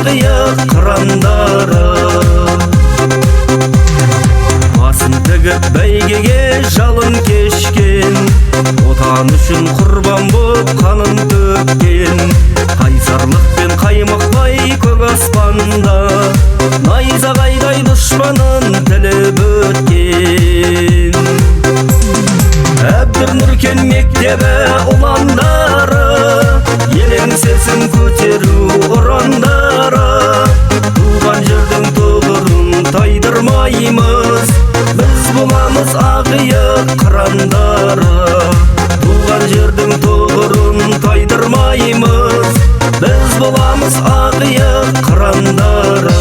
ақиық қырандары. Басын тігіп бәйгеге жалын кешкен, отан үшін құрбан боп қанын төккен. Қайсарлықпен қаймықпай көк аспанда, найзағайдай дұшпанын тіліп өткен. Әбдір Нұркен мектебі ұландары, елеңсесін көтеру ұрандары. Туған жердің тұғырын тайдырмаймыз, біз боламыз ақиық қырандары. Туған жердің тұғырын тайдырмаймыз, біз боламыз ақиық қырандары.